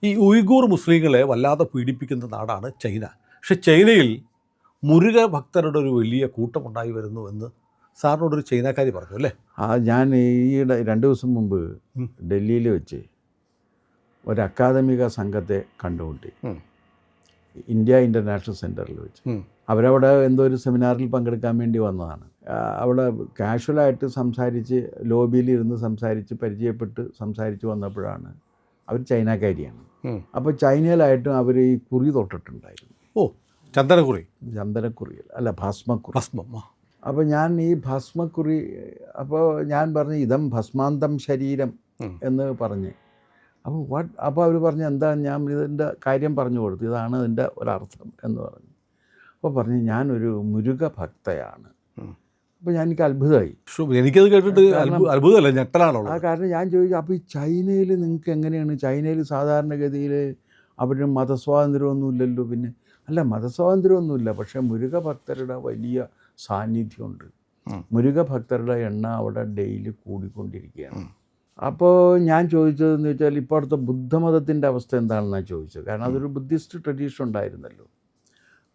ഈ ഉയ്ഗൂർ മുസ്ലിങ്ങളെ വല്ലാതെ പീഡിപ്പിക്കുന്ന നാടാണ് ചൈന. പക്ഷെ ചൈനയിൽ മുരുക ഭക്തരുടെ ഒരു വലിയ കൂട്ടമുണ്ടായി വരുന്നു എന്ന് സാറിനോടൊരു ചൈനക്കാരി പറഞ്ഞു അല്ലേ? ഞാൻ ഈയിടെ 2 ദിവസം മുമ്പ് ഡൽഹിയിൽ വെച്ച് ഒരു അക്കാദമിക സംഘത്തെ കണ്ടുമുട്ടി. ഇന്ത്യ ഇൻ്റർനാഷണൽ സെൻറ്ററിൽ വെച്ച്. അവരവിടെ എന്തോ ഒരു സെമിനാറിൽ പങ്കെടുക്കാൻ വേണ്ടി വന്നതാണ്. അവിടെ കാഷ്വലായിട്ട് സംസാരിച്ച് ലോബിയിലിരുന്ന് സംസാരിച്ച് പരിചയപ്പെട്ട് സംസാരിച്ച് വന്നപ്പോഴാണ് അവർ ചൈനക്കാരിയാണ്. അപ്പോൾ ചൈനയിലായിട്ടും അവർ ഈ കുറി തൊട്ടിട്ടുണ്ടായിരുന്നു. ഓ, ചന്ദനക്കുറി അല്ല, ഭസ്മക്കുറി. ഭസ്മം. അപ്പോൾ ഞാൻ ഈ ഭസ്മക്കുറി, അപ്പോൾ ഞാൻ പറഞ്ഞു ഇതം ഭസ്മാന്തം ശരീരം എന്ന് പറഞ്ഞ്. അപ്പോൾ അവർ പറഞ്ഞു എന്താ, ഞാൻ ഇതിൻ്റെ കാര്യം പറഞ്ഞു കൊടുത്തു, ഇതാണ് ഇതിൻ്റെ ഒരർത്ഥം എന്ന് പറഞ്ഞു. അപ്പോൾ പറഞ്ഞു ഞാനൊരു മുരുക ഭക്തയാണ്. അപ്പോൾ എനിക്ക് അത്ഭുതമായി. എനിക്കത് കേട്ടിട്ട് അത്ഭുതമല്ല, ഞെട്ടലാണോ? കാരണം ഞാൻ ചോദിച്ചു, അപ്പോൾ ഈ ചൈനയിൽ നിങ്ങൾക്ക് എങ്ങനെയാണ്? ചൈനയിൽ സാധാരണഗതിയിൽ അവരുടെ മതസ്വാതന്ത്ര്യമൊന്നുമില്ലല്ലോ. പിന്നെ അല്ല, മതസ്വാതന്ത്ര്യമൊന്നുമില്ല, പക്ഷേ മുരുക ഭക്തരുടെ വലിയ സാന്നിധ്യമുണ്ട്. മുരുക ഭക്തരുടെ എണ്ണം അവിടെ ഡെയിലി കൂടിക്കൊണ്ടിരിക്കുകയാണ്. അപ്പോൾ ഞാൻ ചോദിച്ചതെന്ന് വെച്ചാൽ ഇപ്പോൾ അടുത്ത ബുദ്ധമതത്തിൻ്റെ അവസ്ഥ എന്താണെന്നാണ് ചോദിച്ചത്. കാരണം അതൊരു ബുദ്ധിസ്റ്റ് ട്രഡീഷൻ ഉണ്ടായിരുന്നല്ലോ.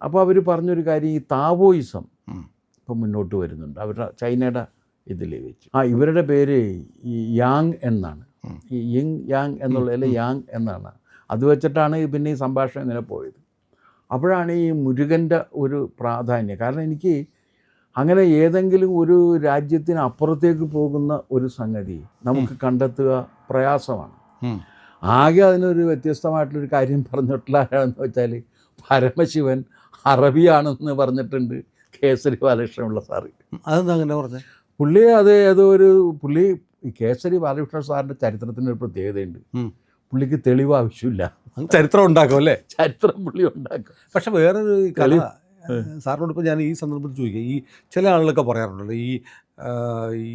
അപ്പോൾ അവർ പറഞ്ഞൊരു കാര്യം, ഈ താവോയിസം ഇപ്പം മുന്നോട്ട് വരുന്നുണ്ട് അവരുടെ ചൈനയുടെ ഇതിൽ വെച്ച്. ഇവരുടെ പേര് ഈ യാങ് എന്നാണ്, ഈ യിങ് യാങ് എന്നുള്ള യാങ് എന്നാണ്. അത് വെച്ചിട്ടാണ് പിന്നെ ഈ സംഭാഷണം ഇങ്ങനെ പോയത്. അപ്പോഴാണ് ഈ മുരുകൻ്റെ ഒരു പ്രാധാന്യം. കാരണം എനിക്ക് അങ്ങനെ ഏതെങ്കിലും ഒരു രാജ്യത്തിന് അപ്പുറത്തേക്ക് പോകുന്ന ഒരു സംഗതി നമുക്ക് കണ്ടെത്തുക പ്രയാസമാണ്. ആകെ അതിനൊരു വ്യത്യസ്തമായിട്ടുള്ളൊരു കാര്യം പറഞ്ഞിട്ടുള്ള ആരാണെന്ന് വെച്ചാൽ പരമശിവൻ അറബിയാണെന്ന് പറഞ്ഞിട്ടുണ്ട് കേസരി ബാലകൃഷ്ണപിള്ള സാറ്. അതെന്താ അങ്ങനെ പറഞ്ഞത്? പുള്ളി അത് ഏതോ ഒരു പുള്ളി ഈ കേസരി ബാലകൃഷ്ണ സാറിൻ്റെ ചരിത്രത്തിനൊരു പ്രത്യേകതയുണ്ട്. പുള്ളിക്ക് തെളിവ് ആവശ്യമില്ല, ചരിത്രം ഉണ്ടാക്കും അല്ലേ? ചരിത്രം പുള്ളി ഉണ്ടാക്കും. പക്ഷെ വേറൊരു കഥ സാറിനോട് ഇപ്പോൾ ഞാൻ ഈ സന്ദർഭത്തിൽ ചോദിക്കുക, ഈ ചില ആളുകളൊക്കെ പറയാറുണ്ടല്ലോ, ഈ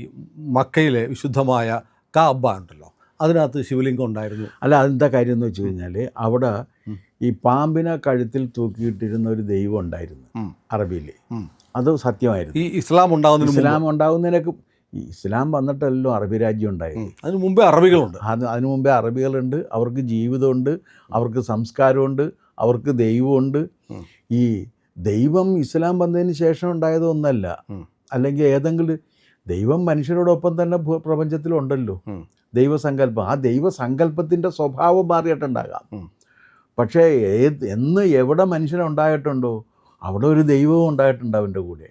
മക്കയിലെ വിശുദ്ധമായ കാബ ഉണ്ടല്ലോ, അതിനകത്ത് ശിവലിംഗം ഉണ്ടായിരുന്നു. അല്ല, അതെന്താ കാര്യം എന്ന് വെച്ച് കഴിഞ്ഞാൽ അവിടെ ഈ പാമ്പിനെ കഴുത്തിൽ തൂക്കിയിട്ടിരുന്ന ഒരു ദൈവം ഉണ്ടായിരുന്നു അറബിയിൽ. അത് സത്യമായിരുന്നു. ഈ ഇസ്ലാം ഉണ്ടാകുന്നതിനൊക്കെ ഇസ്ലാം വന്നിട്ടല്ലോ അറബി രാജ്യം ഉണ്ടായിരുന്നു. അതിന് മുമ്പേ അറബികളുണ്ട്. അതിനു മുമ്പേ അറബികളുണ്ട്. അവർക്ക് ജീവിതമുണ്ട്, അവർക്ക് സംസ്കാരമുണ്ട്, അവർക്ക് ദൈവമുണ്ട്. ഈ ദൈവം ഇസ്ലാം വന്നതിന് ശേഷം ഉണ്ടായതൊന്നല്ല. അല്ലെങ്കിൽ ഏതെങ്കിലും ദൈവം മനുഷ്യരോടൊപ്പം തന്നെ പ്രപഞ്ചത്തിലുണ്ടല്ലോ ദൈവസങ്കല്പം. ആ ദൈവസങ്കല്പത്തിൻ്റെ സ്വഭാവം മാറിയിട്ടുണ്ടാകാം. പക്ഷേ എവിടെ മനുഷ്യനുണ്ടായിട്ടുണ്ടോ അവിടെ ഒരു ദൈവവും ഉണ്ടായിട്ടുണ്ട് അവൻ്റെ കൂടെ.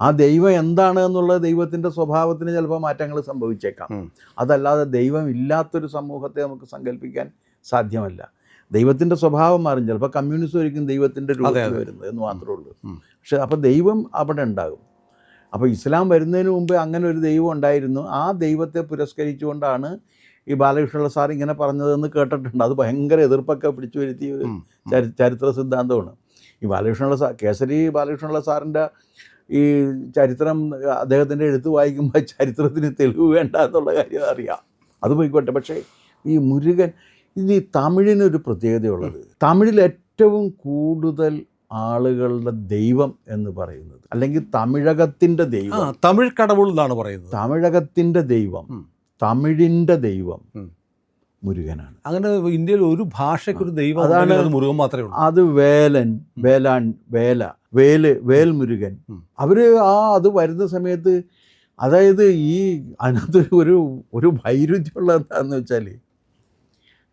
ആ ദൈവം എന്താണ് എന്നുള്ളത് ദൈവത്തിൻ്റെ സ്വഭാവത്തിന് ചിലപ്പോൾ മാറ്റങ്ങൾ സംഭവിച്ചേക്കാം. അതല്ലാതെ ദൈവം ഇല്ലാത്തൊരു സമൂഹത്തെ നമുക്ക് സങ്കല്പിക്കാൻ സാധ്യമല്ല. ദൈവത്തിൻ്റെ സ്വഭാവം മാറും. ചിലപ്പോൾ കമ്മ്യൂണിസം ഒരിക്കലും ദൈവത്തിൻ്റെ രൂപത്തിൽ വരുന്നത് എന്ന് മാത്രമേ ഉള്ളൂ. പക്ഷെ അപ്പോൾ ദൈവം അവിടെ ഉണ്ടാകും. അപ്പോൾ ഇസ്ലാം വരുന്നതിന് മുമ്പേ അങ്ങനെ ഒരു ദൈവം ഉണ്ടായിരുന്നു. ആ ദൈവത്തെ പുരസ്കരിച്ചുകൊണ്ടാണ് ഈ ബാലകൃഷ്ണപിള്ള സാർ ഇങ്ങനെ പറഞ്ഞതെന്ന് കേട്ടിട്ടുണ്ട്. അത് ഭയങ്കര എതിർപ്പൊക്കെ പിടിച്ചു വരുത്തിയ ചരിത്ര സിദ്ധാന്തമാണ്. ഈ കേസരി ബാലകൃഷ്ണപിള്ള സാറിൻ്റെ ഈ ചരിത്രം അദ്ദേഹത്തിൻ്റെ എഴുത്ത് വായിക്കുമ്പോൾ ചരിത്രത്തിന് തെളിവ് വേണ്ട എന്നുള്ള കാര്യം അറിയാം. അത് പോയിക്കോട്ടെ. പക്ഷേ ഈ മുരുകൻ, ഇനി തമിഴിനൊരു പ്രത്യേകതയുള്ളത്, തമിഴിൽ ഏറ്റവും കൂടുതൽ ആളുകളുടെ ദൈവം എന്ന് പറയുന്നത്, അല്ലെങ്കിൽ തമിഴകത്തിൻ്റെ ദൈവം, തമിഴ് കടവുൾ എന്നാണ് പറയുന്നത്. തമിഴകത്തിൻ്റെ ദൈവം, തമിഴിൻ്റെ ദൈവം മുരുകനാണ്. അങ്ങനെ ഇന്ത്യയിൽ ഒരു ഭാഷയ്ക്കൊരു ദൈവം അതാണ്, മുരുകൻ മാത്രമേ ഉള്ളൂ. അത് വേൽ മുരുകൻ. അവർ അത് വരുന്ന സമയത്ത്, അതായത് ഈ അതിനകത്ത് ഒരു വൈരുദ്ധ്യമുള്ള എന്താണെന്ന് വെച്ചാൽ,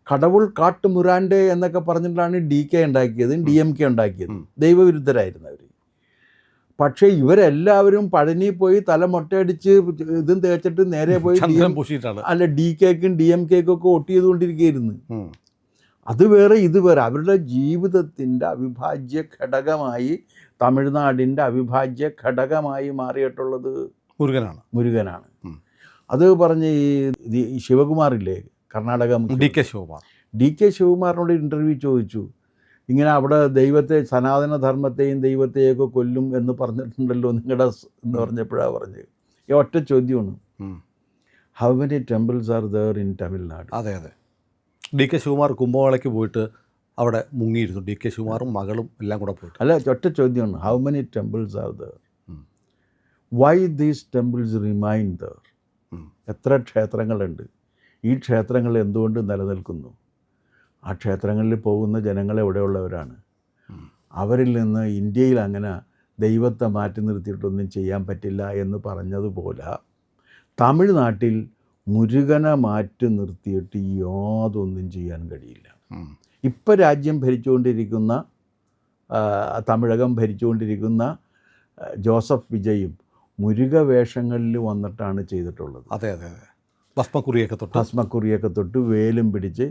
കടവുൾ കാട്ടുമുരാൻ്റെ എന്നൊക്കെ പറഞ്ഞിട്ടാണ് DK ഉണ്ടാക്കിയത്, DMK ഉണ്ടാക്കിയത്. ദൈവവിരുദ്ധരായിരുന്നു അവർ. പക്ഷേ ഇവരെല്ലാവരും പഴനി പോയി തല മൊട്ടയടിച്ച് ഇതും തേച്ചിട്ട് നേരെ പോയി അല്ല DKക്കും DMKക്കും ഒക്കെ വോട്ട് ചെയ്തുകൊണ്ടിരിക്കുകയായിരുന്നു. അത് വേറെ ഇത് വേറെ. അവരുടെ ജീവിതത്തിൻ്റെ അവിഭാജ്യ ഘടകമായി, തമിഴ്നാടിൻ്റെ അവിഭാജ്യ ഘടകമായി മാറിയിട്ടുള്ളത് മുരുകനാണ്. അത് പറഞ്ഞ് ഈ ശിവകുമാറില്ലേ, കർണാടക DK ശിവകുമാറിനോട് ഇൻ്റർവ്യൂ ചോദിച്ചു, ഇങ്ങനെ അവിടെ ദൈവത്തെ, സനാതനധർമ്മത്തെയും ദൈവത്തെയൊക്കെ കൊല്ലും എന്ന് പറഞ്ഞിട്ടുണ്ടല്ലോ നിങ്ങളുടെ എന്ന് പറഞ്ഞപ്പോഴാണ് പറഞ്ഞത്. ഈ ഒറ്റ ചോദ്യമാണ്, how many temples are there in Tamil Nadu? അതെ. DK ശിവകുമാർ കുംഭമേളയ്ക്ക് പോയിട്ട് അവിടെ മുങ്ങിയിരുന്നു. DK ശിവകുമാറും മകളും എല്ലാം കൂടെ പോയിട്ട്. അല്ല, ഒറ്റ ചോദ്യമാണ്, how many temples are there? Y these temples remain there? എത്ര ക്ഷേത്രങ്ങളുണ്ട്? ഈ ക്ഷേത്രങ്ങൾ എന്തുകൊണ്ട് നിലനിൽക്കുന്നു? ആ ക്ഷേത്രങ്ങളിൽ പോകുന്ന ജനങ്ങൾ എവിടെയുള്ളവരാണ്? അവരിൽ നിന്ന് ഇന്ത്യയിൽ അങ്ങനെ ദൈവത്തെ മാറ്റി നിർത്തിയിട്ടൊന്നും ചെയ്യാൻ പറ്റില്ല എന്ന് പറഞ്ഞതുപോലെ തമിഴ്നാട്ടിൽ മുരുകനെ മാറ്റി നിർത്തിയിട്ട് യാതൊന്നും ചെയ്യാൻ കഴിയില്ല. ഇപ്പം രാജ്യം ഭരിച്ചുകൊണ്ടിരിക്കുന്ന തമിഴകം ഭരിച്ചുകൊണ്ടിരിക്കുന്ന ജോസഫ് വിജയും മുരുക വേഷങ്ങളിൽ വന്നിട്ടാണ് ചെയ്തിട്ടുള്ളത്. അതെ അതെ അതെ. ഭസ്മക്കുറിയൊക്കെ തൊട്ട് വേലും പിടിച്ച്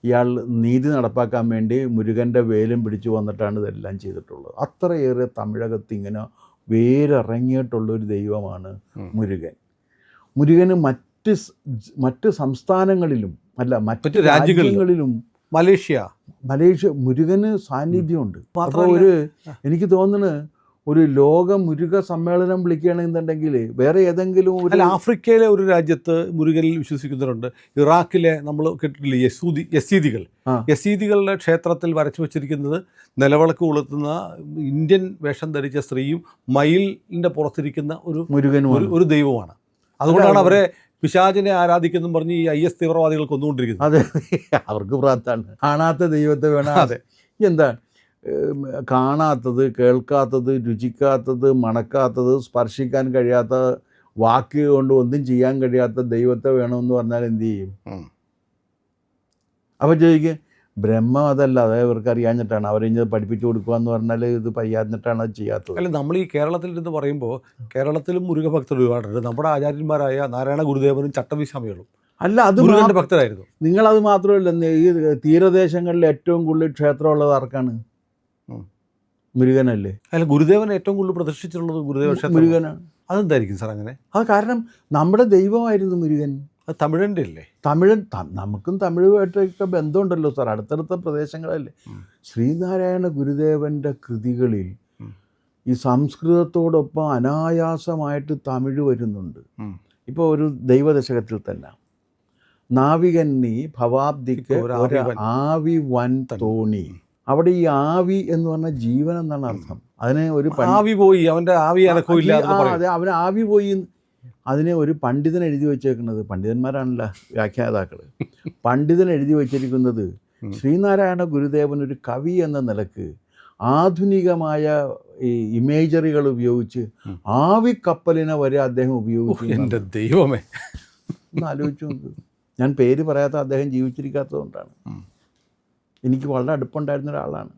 ഇയാൾ നീതി നടപ്പാക്കാൻ വേണ്ടി മുരുകൻ്റെ വേലും പിടിച്ച് വന്നിട്ടാണ് ഇതെല്ലാം ചെയ്തിട്ടുള്ളത്. അത്രയേറെ തമിഴകത്ത് ഇങ്ങനെ വേരിറങ്ങിയിട്ടുള്ളൊരു ദൈവമാണ് മുരുകൻ. മുരുകന് മറ്റ് സംസ്ഥാനങ്ങളിലും അല്ല മറ്റ് രാജ്യങ്ങളിലും മലേഷ്യ മുരുകന് സാന്നിധ്യമുണ്ട്. അപ്പോൾ എനിക്ക് തോന്നുന്നു ഒരു ലോക മുരുക സമ്മേളനം വിളിക്കുകയാണെന്നുണ്ടെങ്കിൽ വേറെ ഏതെങ്കിലും ആഫ്രിക്കയിലെ ഒരു രാജ്യത്ത് മുരുകനിൽ വിശ്വസിക്കുന്നവരുണ്ട്. ഇറാഖിലെ നമ്മൾ കേട്ടിട്ടില്ലേ യസീദികളുടെ ക്ഷേത്രത്തിൽ വരച്ചു വെച്ചിരിക്കുന്നത് നിലവിളക്ക് കൊളുത്തുന്ന ഇന്ത്യൻ വേഷം ധരിച്ച സ്ത്രീയും മയിലിൻ്റെ പുറത്തിരിക്കുന്ന ഒരു ദൈവമാണ്. അതുകൊണ്ടാണ് അവരെ പിശാചിനെ ആരാധിക്കുന്നു പറഞ്ഞ് ഈ IS തീവ്രവാദികൾ കൊന്നുകൊണ്ടിരിക്കുന്നത്. അതെ, അവർക്ക് പ്രാർത്താണ്. കാണാത്ത ദൈവത്തെ വേണം. അതെ, എന്താ കാണാത്തത്, കേൾക്കാത്തത്, രുചിക്കാത്തത്, മണക്കാത്തത്, സ്പർശിക്കാൻ കഴിയാത്ത, വാക്ക് കൊണ്ട് ഒന്നും ചെയ്യാൻ കഴിയാത്ത ദൈവത്തെ വേണമെന്ന് പറഞ്ഞാൽ എന്തു ചെയ്യും? അപ്പോൾ ചോദിക്കുക, ബ്രഹ്മം അതല്ല, അത് ഇവർക്ക് അറിയാഞ്ഞിട്ടാണ്, അവരിഞ്ഞത് പഠിപ്പിച്ചു കൊടുക്കുക എന്ന് പറഞ്ഞാൽ ഇത് പയ്യാഞ്ഞിട്ടാണ് അത് ചെയ്യാത്തത്. അല്ല, നമ്മൾ ഈ കേരളത്തിൽ നിന്ന് പറയുമ്പോൾ കേരളത്തിലും മുരുക ഭക്തർ ഒരുപാടുണ്ട്. നമ്മുടെ ആചാര്യന്മാരായ നാരായണ ഗുരുദേവനും ചട്ടമ്പിസ്വാമികളും അല്ല, അത് മുരുകൻ്റെ ഭക്തരായിരുന്നു. നിങ്ങളത് മാത്രമല്ല, ഈ തീരദേശങ്ങളിൽ ഏറ്റവും കൂടുതൽ ക്ഷേത്രമുള്ളത് ആർക്കാണ്? മുരുകനല്ലേ? അല്ല, ഗുരുദേവൻ ഏറ്റവും കൂടുതൽ പ്രതിഷ്ഠിച്ചിട്ടുള്ളത് ഗുരുദേവ ക്ഷേത്രം മുരുകനാണ്. അതെന്തായിരിക്കും സാർ അങ്ങനെ? അത് കാരണം നമ്മുടെ ദൈവമായിരുന്നു മുരുകൻ. അത് തമിഴൻ്റെ അല്ലേ? നമുക്കും തമിഴുമായിട്ടൊക്കെ ബന്ധമുണ്ടല്ലോ സാർ, അടുത്തടുത്ത പ്രദേശങ്ങളല്ലേ. ശ്രീനാരായണ ഗുരുദേവൻ്റെ കൃതികളിൽ ഈ സംസ്കൃതത്തോടൊപ്പം അനായാസമായിട്ട് തമിഴ് വരുന്നുണ്ട്. ഇപ്പോൾ ഒരു ദൈവദശകത്തിൽ തന്നെ നാവികന്നി ഭവാബ്ദിക്ക് ആവി വൻ തോണി. അവിടെ ഈ ആവി എന്ന് പറഞ്ഞാൽ ജീവൻ എന്നാണ് അർത്ഥം. അതിന് ഒരു ആവി പോയി, അവൻ്റെ ആവി അനക്കമില്ല. അതെ, അവന് ആവി പോയി. അതിനെ ഒരു പണ്ഡിതൻ എഴുതി വച്ചേക്കുന്നത്, പണ്ഡിതന്മാരാണല്ലോ വ്യാഖ്യാതാക്കൾ, പണ്ഡിതൻ എഴുതി വച്ചിരിക്കുന്നത് ശ്രീനാരായണ ഗുരുദേവൻ ഒരു കവി എന്ന നിലക്ക് ആധുനികമായ ഈ ഇമേജറികൾ ഉപയോഗിച്ച് ആവിക്കപ്പലിനെ വരെ അദ്ദേഹം ഉപയോഗിച്ചു. എൻ്റെ ദൈവമേ, ഒന്ന് ആലോചിച്ചു നോക്ക്. ഞാൻ പേര് പറയാത്ത അദ്ദേഹം ജീവിച്ചിരിക്കാത്തതുകൊണ്ടാണ്. എനിക്ക് വളരെ അടുപ്പമുണ്ടായിരുന്ന ഒരാളാണ്.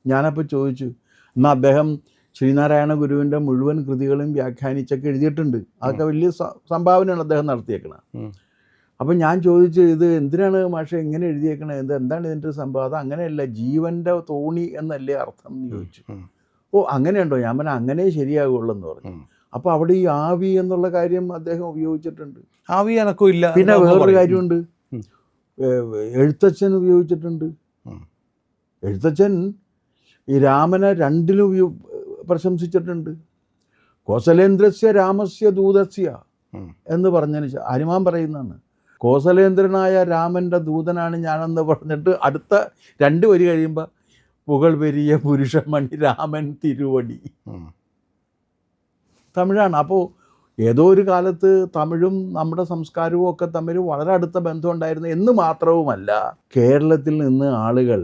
ഞാനപ്പോൾ ചോദിച്ചു, എന്നാൽ അദ്ദേഹം ശ്രീനാരായണ ഗുരുവിൻ്റെ മുഴുവൻ കൃതികളും വ്യാഖ്യാനിച്ചൊക്കെ എഴുതിയിട്ടുണ്ട്. അതൊക്കെ വലിയ സംഭാവനയാണ് അദ്ദേഹം നടത്തിയേക്കണത്. അപ്പം ഞാൻ ചോദിച്ചു, ഇത് എന്തിനാണ് മാഷെ ഇങ്ങനെ എഴുതിയേക്കണത്, എന്താണ് ഇതിൻ്റെ സംഭവം? അത് അങ്ങനെയല്ല, ജീവൻ്റെ തോണി എന്നല്ലേ അർത്ഥം എന്ന് ചോദിച്ചു. ഓ, അങ്ങനെയുണ്ടോ? ഞാൻ പറഞ്ഞാൽ അങ്ങനെ ശരിയാകുള്ളൂ എന്ന് പറഞ്ഞു. അപ്പോൾ അവിടെ ഈ ആവി എന്നുള്ള കാര്യം അദ്ദേഹം ഉപയോഗിച്ചിട്ടുണ്ട്. ആവി അനക്കമില്ല. പിന്നെ വേറൊരു കാര്യമുണ്ട്, എഴുത്തച്ഛൻ ഉപയോഗിച്ചിട്ടുണ്ട്. എഴുത്തച്ഛൻ ഈ രാമനെ രണ്ടിലും പ്രശംസിച്ചിട്ടുണ്ട്. കോസലേന്ദ്രസ്യ രാമസ്യ ദൂതസ്യ എന്ന് പറഞ്ഞതിന് ഹനുമാൻ പറയുന്നതാണ്. കോസലേന്ദ്രനായ രാമൻ്റെ ദൂതനാണ് ഞാനെന്ന് പറഞ്ഞിട്ട് അടുത്ത 2 വരി കഴിയുമ്പോൾ പുകൾ പെരിയ പുരുഷമണി രാമൻ തിരുവടി. തമിഴാണ്. അപ്പോൾ ഏതോ ഒരു കാലത്ത് തമിഴും നമ്മുടെ സംസ്കാരവും ഒക്കെ തമ്മിൽ വളരെ അടുത്ത ബന്ധമുണ്ടായിരുന്നു എന്ന് മാത്രവുമല്ല, കേരളത്തിൽ നിന്ന് ആളുകൾ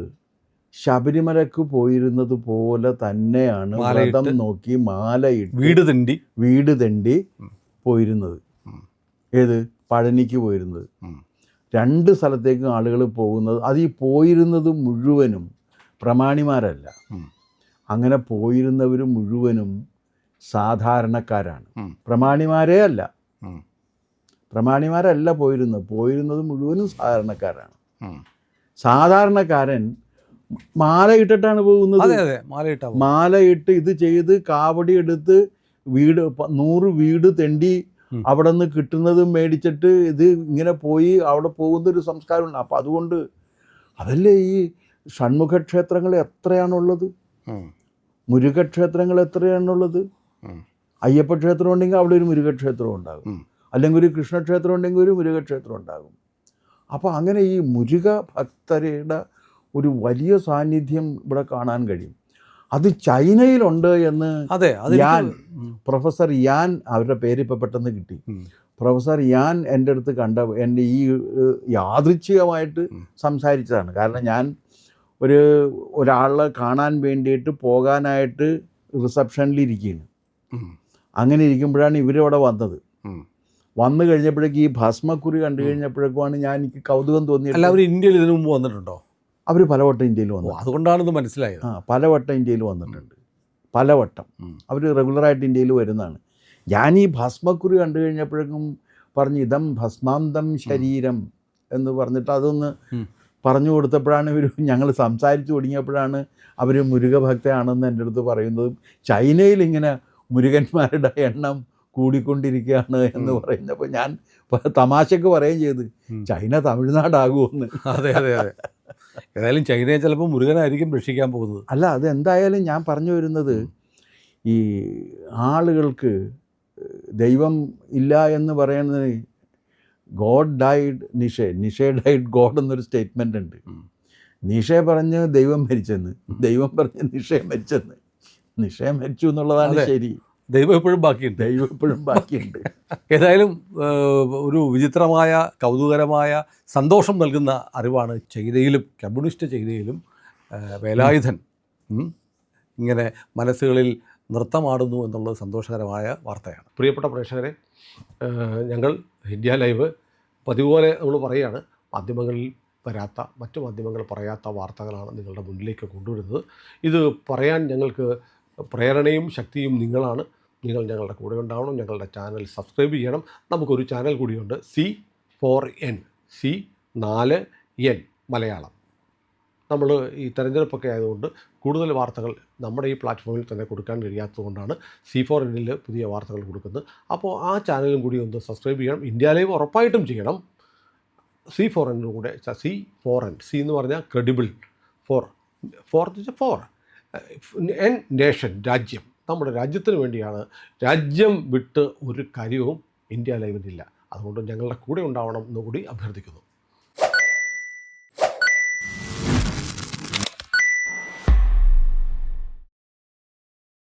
ശബരിമലക്ക് പോയിരുന്നത് പോലെ തന്നെയാണ് വ്രതം നോക്കി മാലയിട്ട് വീട് തെണ്ടി പോയിരുന്നത്. ഏത്? പഴനിക്ക് പോയിരുന്നത്. 2 സ്ഥലത്തേക്കും ആളുകൾ പോകുന്നത്. അത് ഈ പോയിരുന്നത് മുഴുവനും പ്രമാണിമാരല്ല. അങ്ങനെ പോയിരുന്നവർ മുഴുവനും സാധാരണക്കാരാണ്, പ്രമാണിമാരല്ല പോയിരുന്നത് മുഴുവനും സാധാരണക്കാരാണ്. സാധാരണക്കാരൻ മാല ഇട്ടിട്ടാണ് പോകുന്നത്. മാലയിട്ട് ഇത് ചെയ്ത് കാവടി എടുത്ത് 100 വീട് തെണ്ടി അവിടെ നിന്ന് കിട്ടുന്നതും മേടിച്ചിട്ട് ഇത് ഇങ്ങനെ പോയി അവിടെ പോകുന്നൊരു സംസ്കാരമുണ്ട്. അപ്പം അതുകൊണ്ട് അതല്ലേ ഈ ഷൺമുഖക്ഷേത്രങ്ങൾ എത്രയാണുള്ളത്, മുരുകക്ഷേത്രങ്ങൾ എത്രയാണുള്ളത്. അയ്യപ്പ ക്ഷേത്രം ഉണ്ടെങ്കിൽ അവിടെ ഒരു മുരുകക്ഷേത്രം ഉണ്ടാകും, അല്ലെങ്കിൽ ഒരു കൃഷ്ണക്ഷേത്രം ഉണ്ടെങ്കിൽ ഒരു മുരുകക്ഷേത്രം ഉണ്ടാകും. അപ്പോൾ അങ്ങനെ ഈ മുരുക ഭക്തരുടെ ഒരു വലിയ സാന്നിധ്യം ഇവിടെ കാണാൻ കഴിയും. അത് ചൈനയിലുണ്ട് എന്ന് പ്രൊഫസർ യാൻ, അവരുടെ പേര് ഇപ്പോൾ പെട്ടെന്ന് കിട്ടി, പ്രൊഫസർ ഞാൻ എൻ്റെ അടുത്ത് കണ്ട എൻ്റെ ഈ യാദൃച്ഛികമായിട്ട് സംസാരിച്ചതാണ്. കാരണം ഞാൻ ഒരാളെ കാണാൻ വേണ്ടിയിട്ട് പോകാനായിട്ട് റിസപ്ഷനിലിരിക്കുകയാണ്. അങ്ങനെ ഇരിക്കുമ്പോഴാണ് ഇവരവിടെ വന്നത്. വന്നു കഴിഞ്ഞപ്പോഴേക്കും ഈ ഭസ്മക്കുറി കണ്ടു കഴിഞ്ഞപ്പോഴേക്കുമാണ് എനിക്ക് കൗതുകം തോന്നിയത്. എല്ലാവരും ഇന്ത്യയിൽ ഇതിനു മുമ്പ് വന്നിട്ടുണ്ടോ? അവർ പലവട്ടം ഇന്ത്യയിൽ വന്നു. അതുകൊണ്ടാണിത് മനസ്സിലായത്. പലവട്ടം ഇന്ത്യയിൽ വന്നിട്ടുണ്ട്, പലവട്ടം. അവർ റെഗുലറായിട്ട് ഇന്ത്യയിൽ വരുന്നതാണ്. ഞാൻ ഈ ഭസ്മക്കുറി കണ്ടു കഴിഞ്ഞപ്പോഴേക്കും പറഞ്ഞു ഇതം ഭസ്മാന്തം ശരീരം എന്ന് പറഞ്ഞിട്ട് അതൊന്ന് പറഞ്ഞു കൊടുത്തപ്പോഴാണ് ഞങ്ങൾ സംസാരിച്ചു തുടങ്ങിയപ്പോഴാണ് അവർ മുരുകഭക്തയാണെന്ന് എൻ്റെ അടുത്ത് പറയുന്നതും ചൈനയിൽ ഇങ്ങനെ മുരുകന്മാരുടെ എണ്ണം കൂടിക്കൊണ്ടിരിക്കുകയാണ് എന്ന് പറയുന്നപ്പോൾ ഞാൻ തമാശക്ക് പറയുകയും ചെയ്ത് ചൈന തമിഴ്നാടാകുമെന്ന്. അതെ അതെ അതെ. ഏതായാലും ചൈനയെ ചിലപ്പോൾ മുരുകനായിരിക്കും രക്ഷിക്കാൻ പോകുന്നത്. അല്ല, അതെന്തായാലും ഞാൻ പറഞ്ഞു വരുന്നത് ഈ ആളുകൾക്ക് ദൈവം ഇല്ല എന്ന് പറയുന്നത് ഗോഡ് ഡൈഡ് നിഷേ ഡൈഡ് ഗോഡ് എന്നൊരു സ്റ്റേറ്റ്മെൻ്റ് ഉണ്ട്. നിഷേ പറഞ്ഞ് ദൈവം മരിച്ചെന്ന്, ദൈവം പറഞ്ഞ് നിഷേ മരിച്ചെന്ന്. നിഷേ മരിച്ചു എന്നുള്ളതാണ് ശരി. ദൈവം എപ്പോഴും ബാക്കിയുണ്ട്. ദൈവം എപ്പോഴും ബാക്കിയുണ്ട്. ഏതായാലും ഒരു വിചിത്രമായ കൗതുകരമായ സന്തോഷം നൽകുന്ന അറിവാണ് ചൈനയിലും കമ്മ്യൂണിസ്റ്റ് ചൈനയിലും വേലായുധൻ ഇങ്ങനെ മനസ്സുകളിൽ നൃത്തമാടുന്നു എന്നുള്ളത് സന്തോഷകരമായ വാർത്തയാണ്. പ്രിയപ്പെട്ട പ്രേക്ഷകരെ, ഞങ്ങൾ ഇന്ത്യ ലൈവ് പതിപോലെ നമ്മൾ പറയുകയാണ്, മാധ്യമങ്ങളിൽ വരാത്ത, മറ്റു മാധ്യമങ്ങൾ പറയാത്ത വാർത്തകളാണ് നിങ്ങളുടെ മുന്നിലേക്ക് കൊണ്ടുവരുന്നത്. ഇത് പറയാൻ ഞങ്ങൾക്ക് പ്രേരണയും ശക്തിയും നിങ്ങളാണ്. നിങ്ങൾ ഞങ്ങളുടെ കൂടെ ഉണ്ടാവണം. ഞങ്ങളുടെ ചാനൽ സബ്സ്ക്രൈബ് ചെയ്യണം. നമുക്കൊരു ചാനൽ കൂടിയുണ്ട്, C4N, C4N മലയാളം. നമ്മൾ ഈ തെരഞ്ഞെടുപ്പൊക്കെ ആയതുകൊണ്ട് കൂടുതൽ വാർത്തകൾ നമ്മുടെ ഈ പ്ലാറ്റ്ഫോമിൽ തന്നെ കൊടുക്കാൻ കഴിയാത്തതുകൊണ്ടാണ് C4Nൽ പുതിയ വാർത്തകൾ കൊടുക്കുന്നത്. അപ്പോൾ ആ ചാനലും കൂടി ഒന്ന് സബ്സ്ക്രൈബ് ചെയ്യണം. ഇന്ത്യ ലൈവ് ഉറപ്പായിട്ടും ചെയ്യണം. C4N കൂടെ, C4N, C എന്ന് പറഞ്ഞാൽ ക്രെഡിബിൾ, ഫോർ എൻ നേഷൻ, രാജ്യം. നമ്മുടെ രാജ്യത്തിന് വേണ്ടിയാണ്. രാജ്യം വിട്ട് ഒരു കാര്യവും ഇന്ത്യ ലൈവിനില്ല. അതുകൊണ്ട് ഞങ്ങളുടെ കൂടെ ഉണ്ടാവണം എന്നുകൂടി അഭ്യർത്ഥിക്കുന്നു.